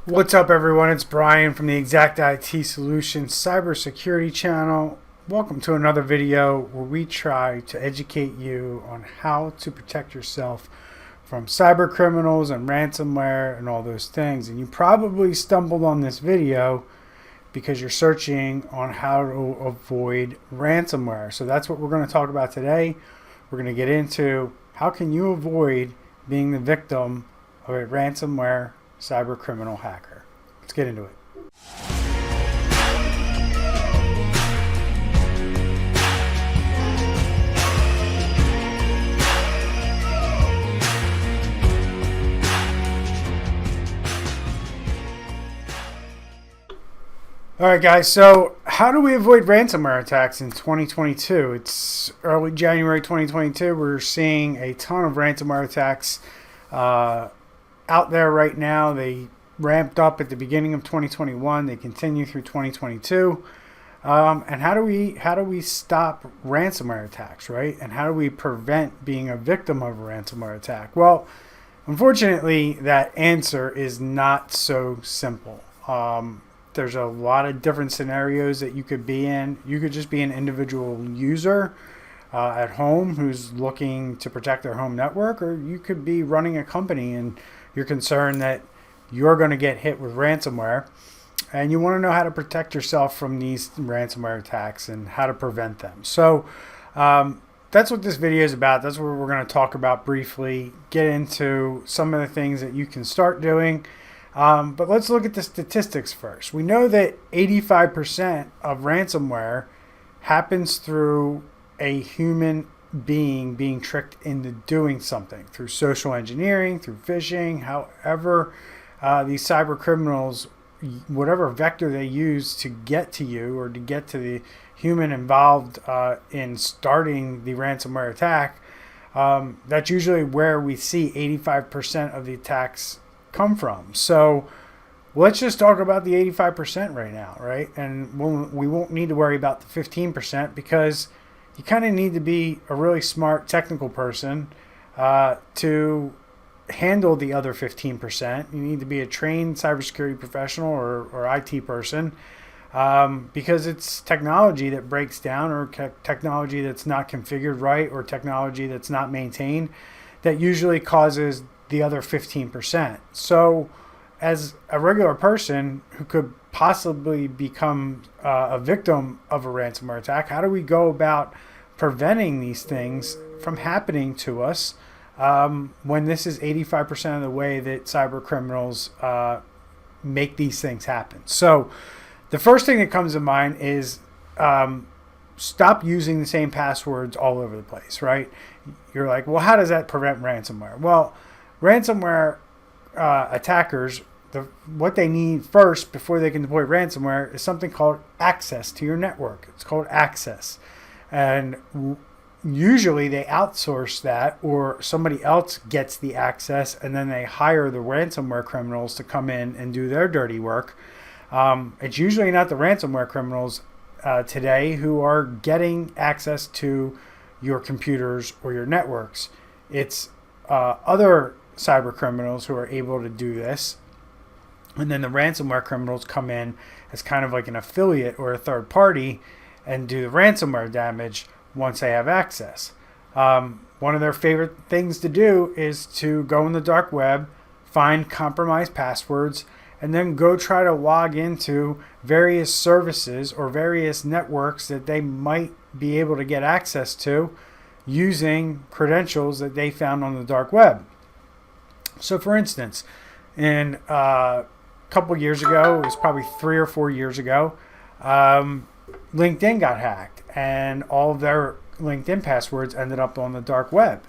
What's up, everyone? It's Brian from the Exact IT Solutions Cybersecurity channel. Welcome to another video where we try to educate you on how to protect yourself from cyber criminals and ransomware and all those things. And you probably stumbled on this video because you're searching on how to avoid ransomware. So that's what we're going to talk about today. We're going to get into how can you avoid being the victim of a ransomware cyber criminal hacker. Let's get into it. All right, guys, so how do we avoid ransomware attacks in 2022? It's early January 2022. We're seeing a ton of ransomware attacks out there right now. They ramped up at the beginning of 2021. They continue through 2022. And how do we stop ransomware attacks, right? And how do we prevent being a victim of a ransomware attack? Well, unfortunately, that answer is not so simple. There's a lot of different scenarios that you could be in. You could just be an individual user at home who's looking to protect their home network, or you could be running a company and you're concerned that you're going to get hit with ransomware and you want to know how to protect yourself from these ransomware attacks and how to prevent them. So that's what this video is about. That's what we're going to talk about briefly, get into some of the things that you can start doing. But let's look at the statistics first. We know that 85% of ransomware happens through a human being tricked into doing something through social engineering, through phishing, however these cyber criminals, whatever vector they use to get to you or to get to the human involved in starting the ransomware attack. That's usually where we see 85% of the attacks come from. So let's just talk about the 85% right now, right? And we won't need to worry about the 15% because you kind of need to be a really smart technical person to handle the other 15%. You need to be a trained cybersecurity professional or IT person because it's technology that breaks down or technology that's not configured right or technology that's not maintained that usually causes the other 15%. So as a regular person who could possibly become a victim of a ransomware attack, how do we go about preventing these things from happening to us when this is 85% of the way that cyber criminals make these things happen? So the first thing that comes to mind is stop using the same passwords all over the place, right? You're like, well, how does that prevent ransomware? Well, ransomware attackers, what they need first before they can deploy ransomware is something called access to your network. It's called access. And usually they outsource that or somebody else gets the access and then they hire the ransomware criminals to come in and do their dirty work. It's usually not the ransomware criminals today who are getting access to your computers or your networks. It's other cyber criminals who are able to do this, and then the ransomware criminals come in as kind of like an affiliate or a third party and do the ransomware damage once they have access. One of their favorite things to do is to go in the dark web, find compromised passwords, and then go try to log into various services or various networks that they might be able to get access to using credentials that they found on the dark web. So for instance, in a couple years ago, it was probably 3 or 4 years ago, LinkedIn got hacked and all of their LinkedIn passwords ended up on the dark web.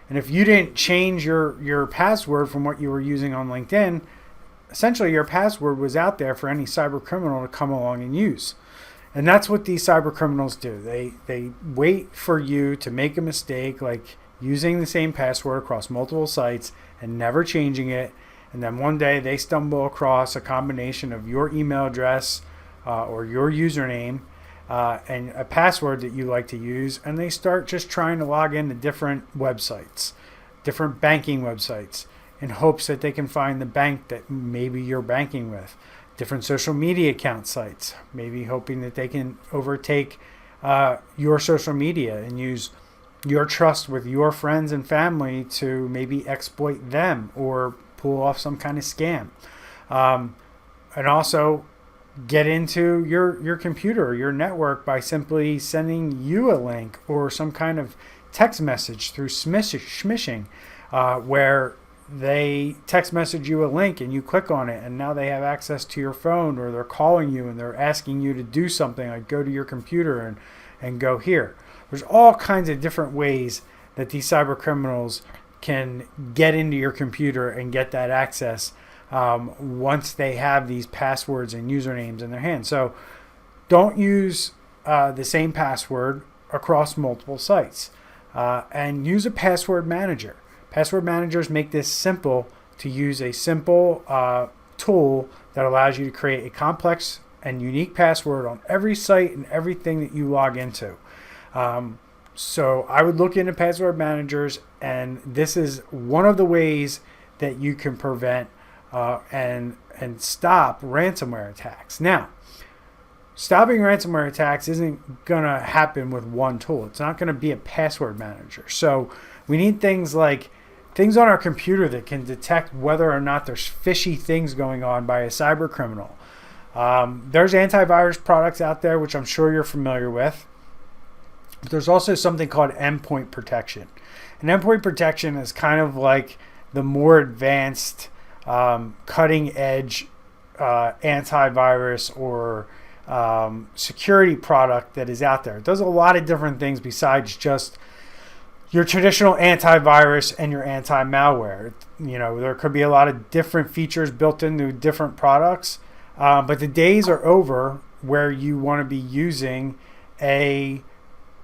And if you didn't change your password from what you were using on LinkedIn, essentially your password was out there for any cyber criminal to come along and use. And that's what these cyber criminals do. They wait for you to make a mistake, like using the same password across multiple sites and never changing it. And then one day they stumble across a combination of your email address or your username and a password that you like to use. And they start just trying to log into different websites, different banking websites, in hopes that they can find the bank that maybe you're banking with. Different social media account sites, maybe hoping that they can overtake your social media and use your trust with your friends and family to maybe exploit them or pull off some kind of scam. And also get into your computer or your network by simply sending you a link or some kind of text message through smishing, where they text message you a link and you click on it and now they have access to your phone, or they're calling you and they're asking you to do something like go to your computer and go here. There's all kinds of different ways that these cyber criminals can get into your computer and get that access once they have these passwords and usernames in their hands. So don't use the same password across multiple sites, and use a password manager. Password managers make this simple to use, a simple tool that allows you to create a complex and unique password on every site and everything that you log into. So I would look into password managers, and this is one of the ways that you can prevent and stop ransomware attacks. Now, stopping ransomware attacks isn't going to happen with one tool. It's not going to be a password manager. So we need things like things on our computer that can detect whether or not there's fishy things going on by a cyber criminal. There's antivirus products out there, which I'm sure you're familiar with. But there's also something called Endpoint Protection. And Endpoint Protection is kind of like the more advanced, cutting edge antivirus or security product that is out there. It does a lot of different things besides just your traditional antivirus and your anti-malware. You know, there could be a lot of different features built into different products, but the days are over where you want to be using a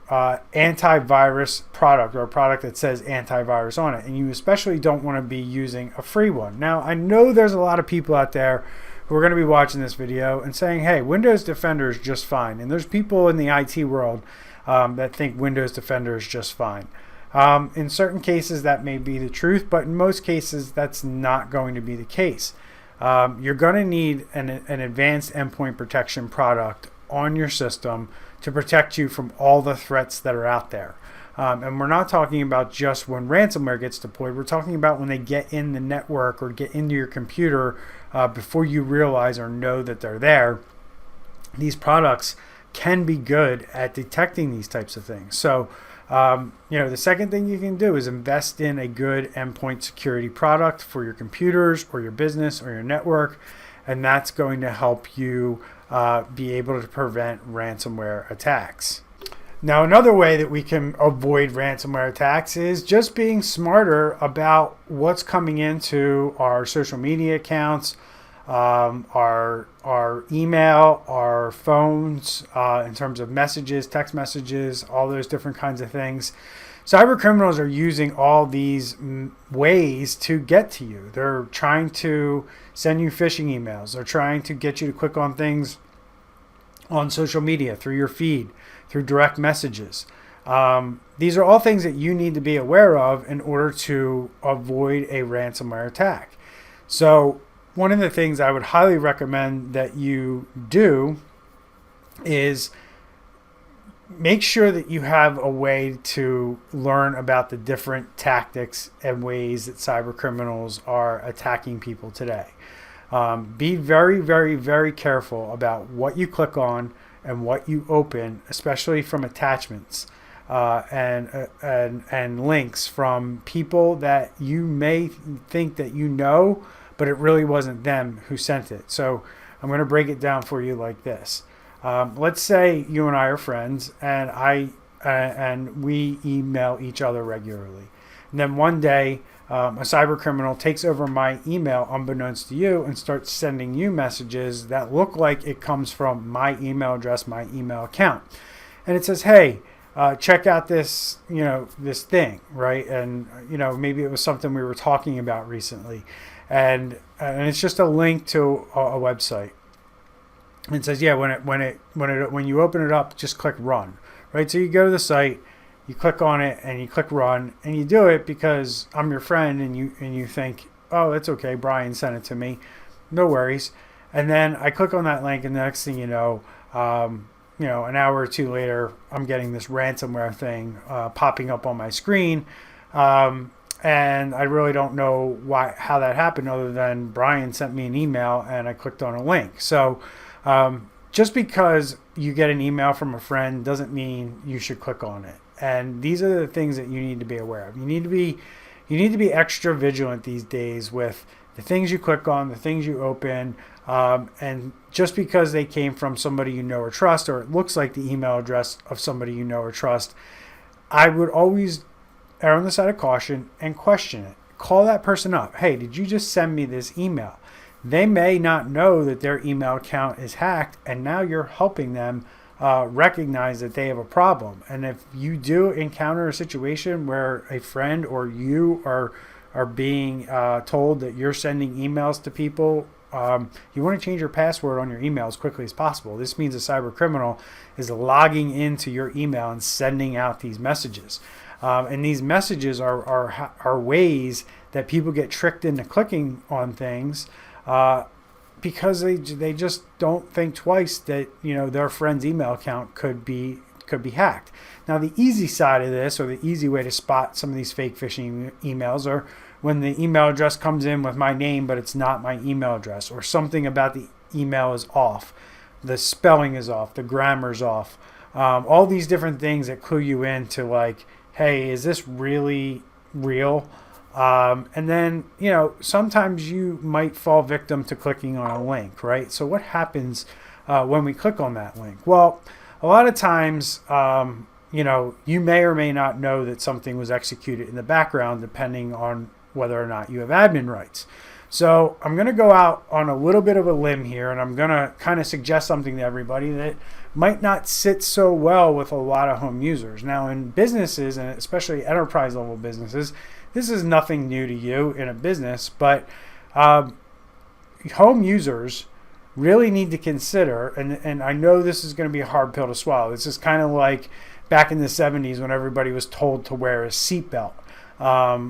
antivirus product, or a product that says antivirus on it, and you especially don't want to be using a free one. Now, I know there's a lot of people out there who are going to be watching this video and saying, hey, Windows Defender is just fine. And there's people in the IT world that think Windows Defender is just fine. In certain cases that may be the truth, but in most cases that's not going to be the case. You're going to need an advanced endpoint protection product on your system to protect you from all the threats that are out there. And we're not talking about just when ransomware gets deployed. We're talking about when they get in the network or get into your computer before you realize or know that they're there. These products can be good at detecting these types of things. So, the second thing you can do is invest in a good endpoint security product for your computers or your business or your network, and that's going to help you be able to prevent ransomware attacks. Now, another way that we can avoid ransomware attacks is just being smarter about what's coming into our social media accounts, our email, our phones, in terms of messages, text messages, all those different kinds of things. Cyber criminals are using all these ways to get to you. They're trying to send you phishing emails. They're trying to get you to click on things on social media, through your feed, through direct messages. These are all things that you need to be aware of in order to avoid a ransomware attack. So one of the things I would highly recommend that you do is make sure that you have a way to learn about the different tactics and ways that cyber criminals are attacking people today. Be very, very, very careful about what you click on and what you open, especially from attachments and links from people that you may think that you know, but it really wasn't them who sent it. So I'm going to break it down for you like this. Let's say you and I are friends, and we email each other regularly. And then one day, a cyber criminal takes over my email unbeknownst to you and starts sending you messages that look like it comes from my email address, my email account. And it says, hey, check out this, this thing, right? And, maybe it was something we were talking about recently. And it's just a link to a website. And it says, yeah, when you open it up, just click run, right? So you go to the site, you click on it, and you click run, and you do it because I'm your friend, and you think oh, it's okay. Bryan sent it to me. No worries. And then I click on that link, and the next thing an hour or two later, I'm getting this ransomware thing popping up on my screen. And I really don't know how that happened, other than Bryan sent me an email and I clicked on a link. So just because you get an email from a friend doesn't mean you should click on it. And these are the things that you need to be aware of. You need to be extra vigilant these days with the things you click on, the things you open, and just because they came from somebody you know or trust, or it looks like the email address of somebody you know or trust, I would always err on the side of caution and question it. Call that person up. Hey, did you just send me this email? They may not know that their email account is hacked, and now you're helping them recognize that they have a problem. And if you do encounter a situation where a friend or you are being told that you're sending emails to people, you want to change your password on your email as quickly as possible. This means a cyber criminal is logging into your email and sending out these messages. And these messages are ways that people get tricked into clicking on things because they just don't think twice that their friend's email account could be hacked. Now, the easy side of this, or the easy way to spot some of these fake phishing emails, are when the email address comes in with my name, but it's not my email address, or something about the email is off, the spelling is off, the grammar's off, all these different things that clue you into like, hey, is this really real? And then, sometimes you might fall victim to clicking on a link, right? So what happens when we click on that link? Well, a lot of times, you may or may not know that something was executed in the background, depending on whether or not you have admin rights. So I'm going to go out on a little bit of a limb here, and I'm going to kind of suggest something to everybody that might not sit so well with a lot of home users. Now, in businesses, and especially enterprise level businesses, this is nothing new to you in a business, but home users really need to consider, and I know this is going to be a hard pill to swallow. This is kind of like back in the 70s when everybody was told to wear a seatbelt.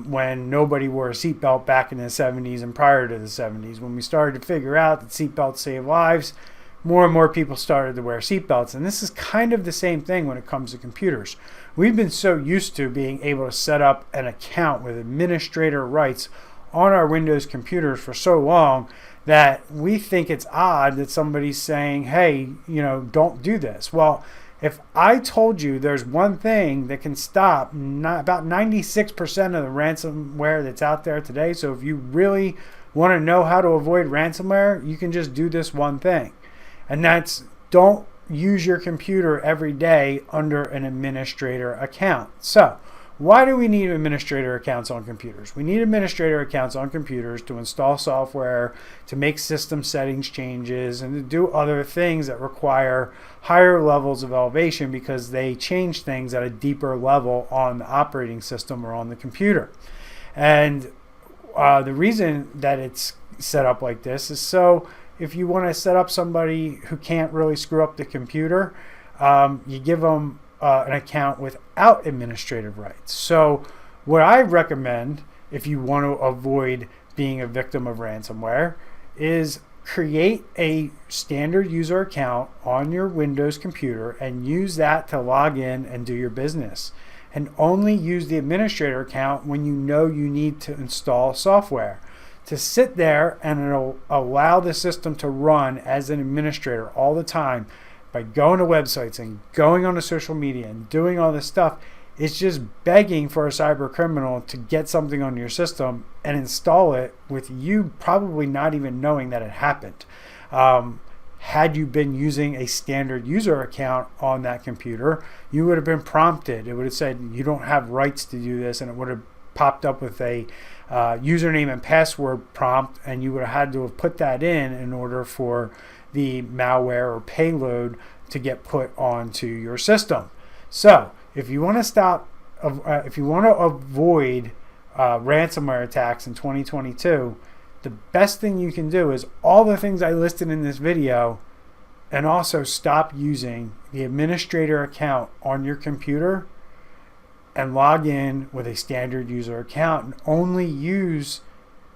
When nobody wore a seatbelt back in the 70s and prior to the 70s. When we started to figure out that seatbelts save lives, more and more people started to wear seatbelts. And this is kind of the same thing when it comes to computers. We've been so used to being able to set up an account with administrator rights on our Windows computers for so long that we think it's odd that somebody's saying, hey, don't do this. Well, if I told you there's one thing that can stop about 96% of the ransomware that's out there today, so if you really want to know how to avoid ransomware, you can just do this one thing. And that's, don't use your computer every day under an administrator account. So why do we need administrator accounts on computers? We need administrator accounts on computers to install software, to make system settings changes, and to do other things that require higher levels of elevation because they change things at a deeper level on the operating system or on the computer. And the reason that it's set up like this is so if you want to set up somebody who can't really screw up the computer, you give them an account without administrative rights. So what I recommend if you want to avoid being a victim of ransomware is create a standard user account on your Windows computer and use that to log in and do your business. And only use the administrator account when you know you need to install software. To sit there and it'll allow the system to run as an administrator all the time by going to websites and going on to social media and doing all this stuff, it's just begging for a cyber criminal to get something on your system and install it with you probably not even knowing that it happened. Had you been using a standard user account on that computer, you would have been prompted. It would have said you don't have rights to do this, and it would have popped up with a username and password prompt, and you would have had to have put that in order for the malware or payload to get put onto your system. So if you want to avoid ransomware attacks in 2022, the best thing you can do is all the things I listed in this video, and also stop using the administrator account on your computer and log in with a standard user account and only use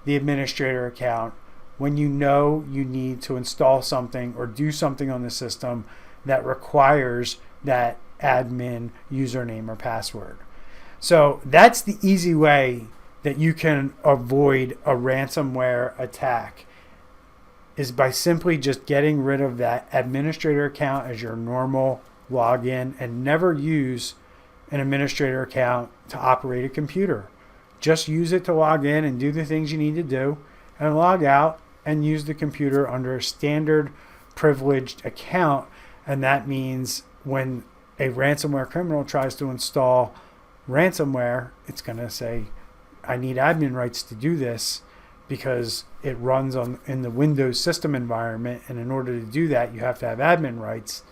the administrator account when you know you need to install something or do something on the system that requires that admin username or password. So that's the easy way that you can avoid a ransomware attack, is by simply just getting rid of that administrator account as your normal login and never use an administrator account to operate a computer. Just use it to log in and do the things you need to do and log out and use the computer under a standard privileged account. And that means when a ransomware criminal tries to install ransomware, it's going to say, I need admin rights to do this because it runs in the Windows system environment. And in order to do that, you have to have admin rights.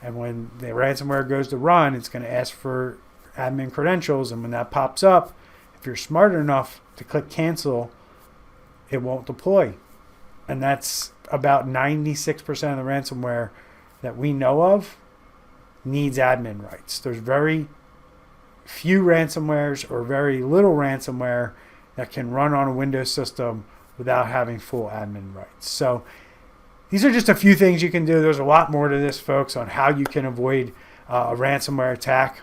And when the ransomware goes to run, it's going to ask for admin credentials. And when that pops up, if you're smart enough to click cancel, it won't deploy. And that's about 96% of the ransomware that we know of needs admin rights. There's very few ransomwares or very little ransomware that can run on a Windows system without having full admin rights. So these are just a few things you can do. There's a lot more to this, folks, on how you can avoid a ransomware attack.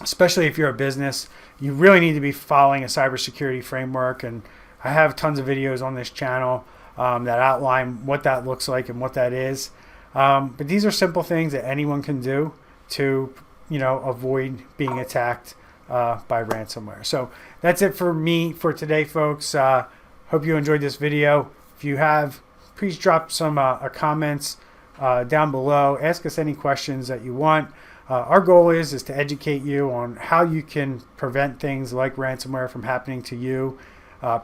Especially if you're a business, you really need to be following a cybersecurity framework. And I have tons of videos on this channel that outline what that looks like and what that is. But these are simple things that anyone can do to, avoid being attacked by ransomware. So that's it for me for today, folks. Hope you enjoyed this video. If you have, please drop some comments down below. Ask us any questions that you want. Our goal is to educate you on how you can prevent things like ransomware from happening to you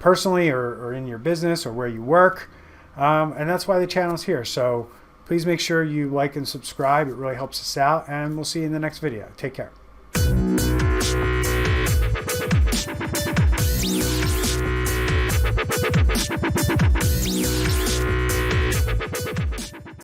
personally or in your business or where you work. And that's why the channel is here. So please make sure you like and subscribe. It really helps us out. And we'll see you in the next video. Take care.